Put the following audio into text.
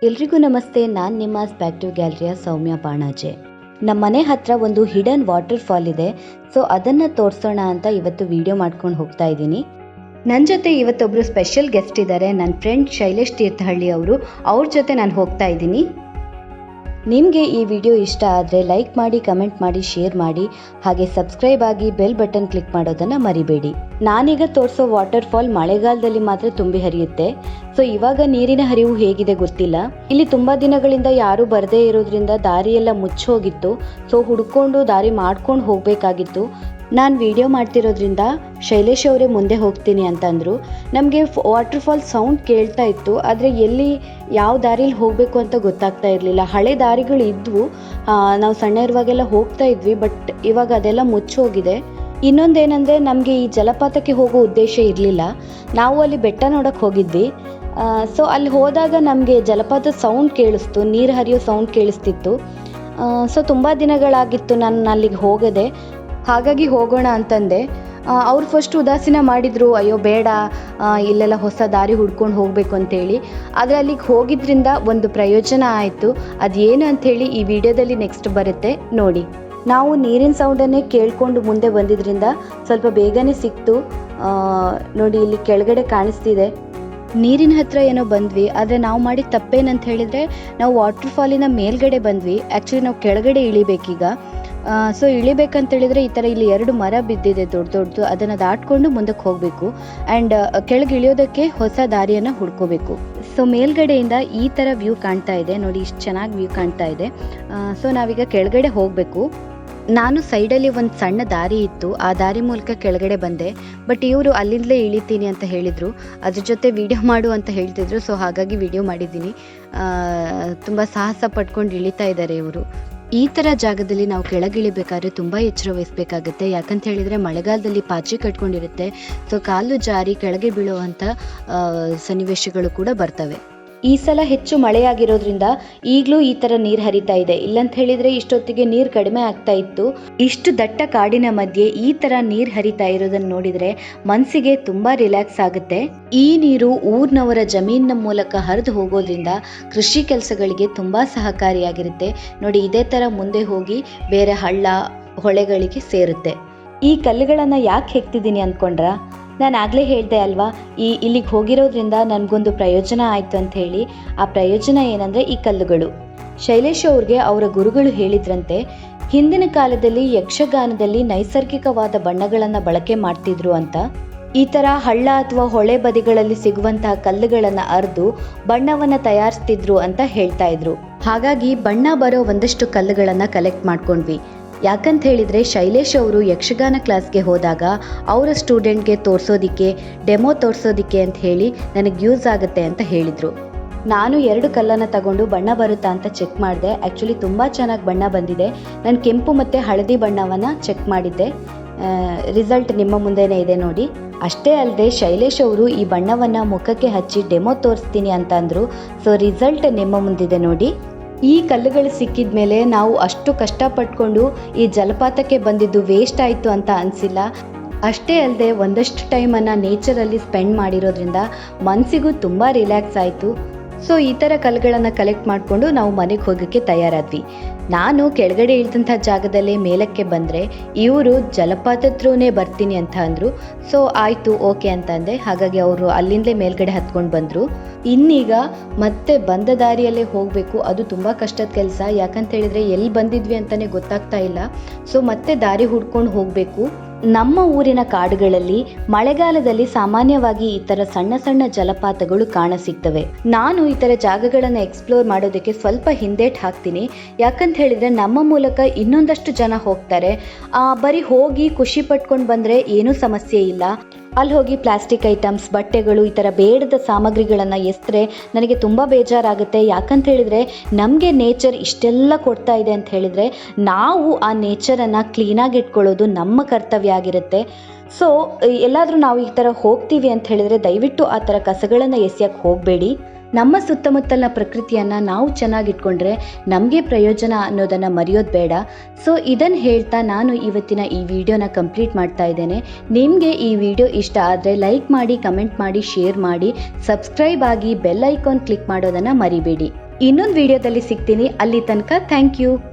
ಎಲ್ರಿಗೂ ನಮಸ್ತೆ. ನಾನು ನಿಮ್ಮ ಸ್ಪ್ಯಾಕ್ಟಿವ್ ಗ್ಯಾಲರಿಯ ಸೌಮ್ಯ ಬಾಣಾಜೆ. ನಮ್ಮ ಮನೆ ಹತ್ರ ಒಂದು ಹಿಡನ್ ವಾಟರ್ ಫಾಲ್ ಇದೆ. ಸೊ ಅದನ್ನು ತೋರಿಸೋಣ ಅಂತ ಇವತ್ತು ವಿಡಿಯೋ ಮಾಡ್ಕೊಂಡು ಹೋಗ್ತಾ ಇದ್ದೀನಿ. ನನ್ನ ಜೊತೆ ಇವತ್ತೊಬ್ಬರು ಸ್ಪೆಷಲ್ ಗೆಸ್ಟ್ ಇದ್ದಾರೆ. ನನ್ನ ಫ್ರೆಂಡ್ ಶೈಲೇಶ್ ತೀರ್ಥಹಳ್ಳಿ ಅವರು. ಅವ್ರ ಜೊತೆ ನಾನು ಹೋಗ್ತಾ ಇದ್ದೀನಿ. ನಿಮಗೆ ಈ ವಿಡಿಯೋ ಇಷ್ಟ ಆದರೆ ಲೈಕ್ ಮಾಡಿ, ಕಮೆಂಟ್ ಮಾಡಿ, ಶೇರ್ ಮಾಡಿ, ಹಾಗೆ ಸಬ್ಸ್ಕ್ರೈಬ್ ಆಗಿ ಬೆಲ್ ಬಟನ್ ಕ್ಲಿಕ್ ಮಾಡೋದನ್ನು ಮರಿಬೇಡಿ. ನಾನೀಗ ತೋರಿಸೋ ವಾಟರ್ ಫಾಲ್ ಮಳೆಗಾಲದಲ್ಲಿ ಮಾತ್ರ ತುಂಬಿ ಹರಿಯುತ್ತೆ. ಸೊ ಇವಾಗ ನೀರಿನ ಹರಿವು ಹೇಗಿದೆ ಗೊತ್ತಿಲ್ಲ. ಇಲ್ಲಿ ತುಂಬ ದಿನಗಳಿಂದ ಯಾರೂ ಬರದೇ ಇರೋದ್ರಿಂದ ದಾರಿಯೆಲ್ಲ ಮುಚ್ಚೋಗಿತ್ತು. ಸೊ ಹುಡ್ಕೊಂಡು ದಾರಿ ಮಾಡ್ಕೊಂಡು ಹೋಗಬೇಕಾಗಿತ್ತು. ನಾನು ವಿಡಿಯೋ ಮಾಡ್ತಿರೋದ್ರಿಂದ ಶೈಲೇಶ್ ಅವರೇ ಮುಂದೆ ಹೋಗ್ತೀನಿ ಅಂತಂದರು. ನಮಗೆ ವಾಟರ್ ಫಾಲ್ ಸೌಂಡ್ ಕೇಳ್ತಾ ಇತ್ತು, ಆದರೆ ಎಲ್ಲಿ ಯಾವ ದಾರಿಯಲ್ಲಿ ಹೋಗಬೇಕು ಅಂತ ಗೊತ್ತಾಗ್ತಾ ಇರಲಿಲ್ಲ. ಹಳೆ ದಾರಿಗಳು ಇದ್ವು, ನಾವು ಸಣ್ಣ ಇರುವಾಗೆಲ್ಲ ಹೋಗ್ತಾ ಇದ್ವಿ. ಬಟ್ ಇವಾಗ ಅದೆಲ್ಲ ಮುಚ್ಚೋಗಿದೆ. ಇನ್ನೊಂದೇನೆಂದರೆ ನಮಗೆ ಈ ಜಲಪಾತಕ್ಕೆ ಹೋಗೋ ಉದ್ದೇಶ ಇರಲಿಲ್ಲ. ನಾವು ಅಲ್ಲಿ ಬೆಟ್ಟ ನೋಡೋಕ್ಕೆ ಹೋಗಿದ್ವಿ. ಸೊ ಅಲ್ಲಿ ಹೋದಾಗ ನಮಗೆ ಜಲಪಾತದ ಸೌಂಡ್ ಕೇಳಿಸ್ತು, ನೀರು ಹರಿಯೋ ಸೌಂಡ್ ಕೇಳಿಸ್ತಿತ್ತು. ಸೊ ತುಂಬ ದಿನಗಳಾಗಿತ್ತು ನಾನು ಅಲ್ಲಿಗೆ ಹೋಗದೆ. ಹಾಗಾಗಿ ಹೋಗೋಣ ಅಂತಂದೆ. ಅವ್ರು ಫಸ್ಟ್ ಉದಾಸೀನ ಮಾಡಿದರು, ಅಯ್ಯೋ ಬೇಡ, ಇಲ್ಲೆಲ್ಲ ಹೊಸ ದಾರಿ ಹುಡ್ಕೊಂಡು ಹೋಗಬೇಕು ಅಂತೇಳಿ. ಆದರೆ ಅಲ್ಲಿಗೆ ಹೋಗಿದ್ರಿಂದ ಒಂದು ಪ್ರಯೋಜನ ಆಯಿತು. ಅದೇನು ಅಂಥೇಳಿ ಈ ವಿಡಿಯೋದಲ್ಲಿ ನೆಕ್ಸ್ಟ್ ಬರುತ್ತೆ ನೋಡಿ. ನಾವು ನೀರಿನ ಸೌಂಡನ್ನೇ ಕೇಳಿಕೊಂಡು ಮುಂದೆ ಬಂದಿದ್ದರಿಂದ ಸ್ವಲ್ಪ ಬೇಗನೆ ಸಿಕ್ತು. ನೋಡಿ ಇಲ್ಲಿ ಕೆಳಗಡೆ ಕಾಣಿಸ್ತಿದೆ. ನೀರಿನ ಹತ್ರ ಏನೋ ಬಂದ್ವಿ, ಆದರೆ ನಾವು ಮಾಡಿದ ತಪ್ಪೇನಂತ ಹೇಳಿದರೆ ನಾವು ವಾಟರ್ ಫಾಲಿನ ಮೇಲ್ಗಡೆ ಬಂದ್ವಿ. ಆ್ಯಕ್ಚುಲಿ ನಾವು ಕೆಳಗಡೆ ಇಳಿಬೇಕೀಗ. ಸೊ ಇಳಿಬೇಕಂತೇಳಿದರೆ ಈ ಥರ ಇಲ್ಲಿ 2 ಮರ ಬಿದ್ದಿದೆ ದೊಡ್ಡದು. ಅದನ್ನು ದಾಟ್ಕೊಂಡು ಮುಂದಕ್ಕೆ ಹೋಗಬೇಕು. ಆ್ಯಂಡ್ ಕೆಳಗೆ ಇಳಿಯೋದಕ್ಕೆ ಹೊಸ ದಾರಿಯನ್ನು ಹುಡ್ಕೋಬೇಕು. ಸೊ ಮೇಲ್ಗಡೆಯಿಂದ ಈ ಥರ ವ್ಯೂ ಕಾಣ್ತಾ ಇದೆ ನೋಡಿ, ಇಷ್ಟು ಚೆನ್ನಾಗಿ ವ್ಯೂ ಕಾಣ್ತಾ ಇದೆ. ಸೊ ನಾವೀಗ ಕೆಳಗಡೆ ಹೋಗಬೇಕು. ನಾನು ಸೈಡಲ್ಲಿ ಒಂದು ಸಣ್ಣ ದಾರಿ ಇತ್ತು, ಆ ದಾರಿ ಮೂಲಕ ಕೆಳಗಡೆ ಬಂದೆ. ಬಟ್ ಇವರು ಅಲ್ಲಿಂದಲೇ ಇಳಿತೀನಿ ಅಂತ ಹೇಳಿದರು, ಅದ್ರ ಜೊತೆ ವಿಡಿಯೋ ಮಾಡು ಅಂತ ಹೇಳ್ತಿದ್ರು. ಸೊ ಹಾಗಾಗಿ ವಿಡಿಯೋ ಮಾಡಿದ್ದೀನಿ. ತುಂಬ ಸಾಹಸ ಪಟ್ಕೊಂಡು ಇಳಿತಾ ಇದ್ದಾರೆ ಇವರು. ಈ ಥರ ಜಾಗದಲ್ಲಿ ನಾವು ಕೆಳಗಿಳಿಬೇಕಾದ್ರೆ ತುಂಬ ಎಚ್ಚರ ವಹಿಸಬೇಕಾಗುತ್ತೆ. ಯಾಕಂತ ಹೇಳಿದರೆ ಮಳೆಗಾಲದಲ್ಲಿ ಪಾಚಿ ಕಟ್ಕೊಂಡಿರುತ್ತೆ. ಸೊ ಕಾಲು ಜಾರಿ ಕೆಳಗೆ ಬೀಳುವಂಥ ಸನ್ನಿವೇಶಗಳು ಕೂಡ ಬರ್ತವೆ. ಈ ಸಲ ಹೆಚ್ಚು ಮಳೆಯಾಗಿರೋದ್ರಿಂದ ಈಗಲೂ ಈ ಥರ ನೀರು ಹರಿತಾ ಇದೆ. ಇಲ್ಲಂತ ಹೇಳಿದರೆ ಇಷ್ಟೊತ್ತಿಗೆ ನೀರು ಕಡಿಮೆ ಆಗ್ತಾ ಇತ್ತು. ಇಷ್ಟು ದಟ್ಟ ಕಾಡಿನ ಮಧ್ಯೆ ಈ ಥರ ನೀರು ಹರಿತಾ ಇರೋದನ್ನು ನೋಡಿದರೆ ಮನಸ್ಸಿಗೆ ತುಂಬ ರಿಲ್ಯಾಕ್ಸ್ ಆಗುತ್ತೆ. ಈ ನೀರು ಊರಿನವರ ಜಮೀನಿನ ಮೂಲಕ ಹರಿದು ಹೋಗೋದ್ರಿಂದ ಕೃಷಿ ಕೆಲಸಗಳಿಗೆ ತುಂಬ ಸಹಕಾರಿಯಾಗಿರುತ್ತೆ. ನೋಡಿ ಇದೇ ಥರ ಮುಂದೆ ಹೋಗಿ ಬೇರೆ ಹಳ್ಳ ಹೊಳೆಗಳಿಗೆ ಸೇರುತ್ತೆ. ಈ ಕಲ್ಲುಗಳನ್ನು ಯಾಕೆ ಹೆಕ್ತಿದ್ದೀನಿ ಅಂದ್ಕೊಂಡ್ರಾ? ನಾನು ಆಗಲೇ ಹೇಳಿದೆ ಅಲ್ವಾ, ಇಲ್ಲಿಗೆ ಹೋಗಿರೋದ್ರಿಂದ ನನಗೊಂದು ಪ್ರಯೋಜನ ಆಯಿತು ಅಂತ ಹೇಳಿ. ಆ ಪ್ರಯೋಜನ ಏನಂದರೆ ಈ ಕಲ್ಲುಗಳು. ಶೈಲೇಶ್ ಅವ್ರಿಗೆ ಅವರ ಗುರುಗಳು ಹೇಳಿದ್ರಂತೆ, ಹಿಂದಿನ ಕಾಲದಲ್ಲಿ ಯಕ್ಷಗಾನದಲ್ಲಿ ನೈಸರ್ಗಿಕವಾದ ಬಣ್ಣಗಳನ್ನು ಬಳಕೆ ಮಾಡ್ತಿದ್ರು ಅಂತ. ಈ ಥರ ಹಳ್ಳ ಅಥವಾ ಹೊಳೆ ಬದಿಗಳಲ್ಲಿ ಸಿಗುವಂತಹ ಕಲ್ಲುಗಳನ್ನು ಅರೆದು ಬಣ್ಣವನ್ನು ತಯಾರಿಸ್ತಿದ್ರು ಅಂತ ಹೇಳ್ತಾ ಇದ್ರು. ಹಾಗಾಗಿ ಬಣ್ಣ ಬರೋ ಒಂದಷ್ಟು ಕಲ್ಲುಗಳನ್ನು ಕಲೆಕ್ಟ್ ಮಾಡ್ಕೊಂಡ್ವಿ. ಯಾಕಂತ ಹೇಳಿದರೆ ಶೈಲೇಶ್ ಅವರು ಯಕ್ಷಗಾನ ಕ್ಲಾಸ್ಗೆ ಹೋದಾಗ ಅವರ ಸ್ಟೂಡೆಂಟ್ಗೆ ತೋರಿಸೋದಕ್ಕೆ, ಡೆಮೋ ತೋರಿಸೋದಕ್ಕೆ ಅಂತ ಹೇಳಿ ನನಗೆ ಯೂಸ್ ಆಗುತ್ತೆ ಅಂತ ಹೇಳಿದರು. ನಾನು 2 ಕಲ್ಲನ್ನು ತಗೊಂಡು ಬಣ್ಣ ಬರುತ್ತಾ ಅಂತ ಚೆಕ್ ಮಾಡಿದೆ. ಆ್ಯಕ್ಚುಲಿ ತುಂಬ ಚೆನ್ನಾಗಿ ಬಣ್ಣ ಬಂದಿದೆ. ನಾನು ಕೆಂಪು ಮತ್ತು ಹಳದಿ ಬಣ್ಣವನ್ನು ಚೆಕ್ ಮಾಡಿದ್ದೆ. ರಿಸಲ್ಟ್ ನಿಮ್ಮ ಮುಂದೆನೇ ಇದೆ ನೋಡಿ. ಅಷ್ಟೇ ಅಲ್ಲದೆ ಶೈಲೇಶ್ ಅವರು ಈ ಬಣ್ಣವನ್ನು ಮುಖಕ್ಕೆ ಹಚ್ಚಿ ಡೆಮೋ ತೋರಿಸ್ತೀನಿ ಅಂತ ಅಂದರು. ಸೊ ರಿಸಲ್ಟ್ ನಿಮ್ಮ ಮುಂದಿದೆ ನೋಡಿ. ಈ ಕಲ್ಲುಗಳು ಸಿಕ್ಕಿದ ಮೇಲೆ ನಾವು ಅಷ್ಟು ಕಷ್ಟಪಟ್ಕೊಂಡು ಈ ಜಲಪಾತಕ್ಕೆ ಬಂದಿದ್ದು ವೇಸ್ಟ್ ಆಯಿತು ಅಂತ ಅನಿಸಿಲ್ಲ. ಅಷ್ಟೇ ಅಲ್ಲದೆ ಒಂದಷ್ಟು ಟೈಮನ್ನು ನೇಚರಲ್ಲಿ ಸ್ಪೆಂಡ್ ಮಾಡಿರೋದ್ರಿಂದ ಮನಸ್ಸಿಗೂ ತುಂಬ ರಿಲ್ಯಾಕ್ಸ್ ಆಯಿತು. ಸೊ ಈ ಥರ ಕಲ್ಲುಗಳನ್ನು ಕಲೆಕ್ಟ್ ಮಾಡಿಕೊಂಡು ನಾವು ಮನೆಗೆ ಹೋಗೋಕ್ಕೆ ತಯಾರಾದ್ವಿ. ನಾನು ಕೆಳಗಡೆ ಇಳಿದಂಥ ಜಾಗದಲ್ಲೇ ಮೇಲಕ್ಕೆ ಬಂದರೆ ಇವರು ಜಲಪಾತದ ಥ್ರೂನೇ ಬರ್ತೀನಿ ಅಂತ ಅಂದರು. ಸೊ ಆಯಿತು, ಓಕೆ ಅಂತಂದೆ. ಹಾಗಾಗಿ ಅವರು ಅಲ್ಲಿಂದಲೇ ಮೇಲ್ಗಡೆ ಹತ್ಕೊಂಡು ಬಂದರು. ಇನ್ನೀಗ ಮತ್ತೆ ಬಂದ ದಾರಿಯಲ್ಲೇ ಹೋಗಬೇಕು. ಅದು ತುಂಬ ಕಷ್ಟದ ಕೆಲಸ. ಯಾಕಂತ ಹೇಳಿದರೆ ಎಲ್ಲಿ ಬಂದಿದ್ವಿ ಅಂತಲೇ ಗೊತ್ತಾಗ್ತಾ ಇಲ್ಲ. ಸೊ ಮತ್ತೆ ದಾರಿ ಹುಡ್ಕೊಂಡು ಹೋಗಬೇಕು. ನಮ್ಮ ಊರಿನ ಕಾಡುಗಳಲ್ಲಿ ಮಳೆಗಾಲದಲ್ಲಿ ಸಾಮಾನ್ಯವಾಗಿ ಈ ಥರ ಸಣ್ಣ ಸಣ್ಣ ಜಲಪಾತಗಳು ಕಾಣಸಿಗ್ತವೆ. ನಾನು ಈ ಥರ ಜಾಗಗಳನ್ನು ಎಕ್ಸ್ಪ್ಲೋರ್ ಮಾಡೋದಕ್ಕೆ ಸ್ವಲ್ಪ ಹಿಂದೇಟು ಹಾಕ್ತೀನಿ. ಯಾಕಂತ ಹೇಳಿದರೆ ನಮ್ಮ ಮೂಲಕ ಇನ್ನೊಂದಷ್ಟು ಜನ ಹೋಗ್ತಾರೆ. ಬರೀ ಹೋಗಿ ಖುಷಿ ಪಟ್ಕೊಂಡು ಬಂದರೆ ಏನೂ ಸಮಸ್ಯೆ ಇಲ್ಲ. ಅಲ್ಲಿ ಹೋಗಿ ಪ್ಲಾಸ್ಟಿಕ್ ಐಟಮ್ಸ್, ಬಟ್ಟೆಗಳು, ಈ ಥರ ಬೇಡದ ಸಾಮಗ್ರಿಗಳನ್ನು ಎಸೆದ್ರೆ ನನಗೆ ತುಂಬ ಬೇಜಾರಾಗುತ್ತೆ. ಯಾಕಂತ ಹೇಳಿದರೆ ನಮಗೆ ನೇಚರ್ ಇಷ್ಟೆಲ್ಲ ಕೊಡ್ತಾ ಇದೆ ಅಂತ ಹೇಳಿದರೆ ನಾವು ಆ ನೇಚರನ್ನು ಕ್ಲೀನಾಗಿ ಇಟ್ಕೊಳ್ಳೋದು ನಮ್ಮ ಕರ್ತವ್ಯ ಆಗಿರುತ್ತೆ. ಸೊ ಎಲ್ಲಾದರೂ ನಾವು ಈ ಥರ ಹೋಗ್ತೀವಿ ಅಂತ ಹೇಳಿದರೆ ದಯವಿಟ್ಟು ಆ ಥರ ಕಸಗಳನ್ನು ಎಸೆಯೋಕ್ಕೆ ಹೋಗಬೇಡಿ. ನಮ್ಮ ಸುತ್ತಮುತ್ತಲಿನ ಪ್ರಕೃತಿಯನ್ನು ನಾವು ಚೆನ್ನಾಗಿಟ್ಕೊಂಡ್ರೆ ನಮಗೆ ಪ್ರಯೋಜನ ಅನ್ನೋದನ್ನು ಮರೆಯೋದು ಬೇಡ. ಸೊ ಇದನ್ನು ಹೇಳ್ತಾ ನಾನು ಇವತ್ತಿನ ಈ ವಿಡಿಯೋನ ಕಂಪ್ಲೀಟ್ ಮಾಡ್ತಾ ಇದ್ದೇನೆ. ನಿಮಗೆ ಈ ವಿಡಿಯೋ ಇಷ್ಟ ಆದರೆ ಲೈಕ್ ಮಾಡಿ, ಕಮೆಂಟ್ ಮಾಡಿ, ಶೇರ್ ಮಾಡಿ, ಸಬ್ಸ್ಕ್ರೈಬ್ ಆಗಿ, ಬೆಲ್ ಐಕಾನ್ ಕ್ಲಿಕ್ ಮಾಡೋದನ್ನು ಮರಿಬೇಡಿ. ಇನ್ನೊಂದು ವಿಡಿಯೋದಲ್ಲಿ ಸಿಗ್ತೀನಿ. ಅಲ್ಲಿ ತನಕ ಥ್ಯಾಂಕ್ ಯು.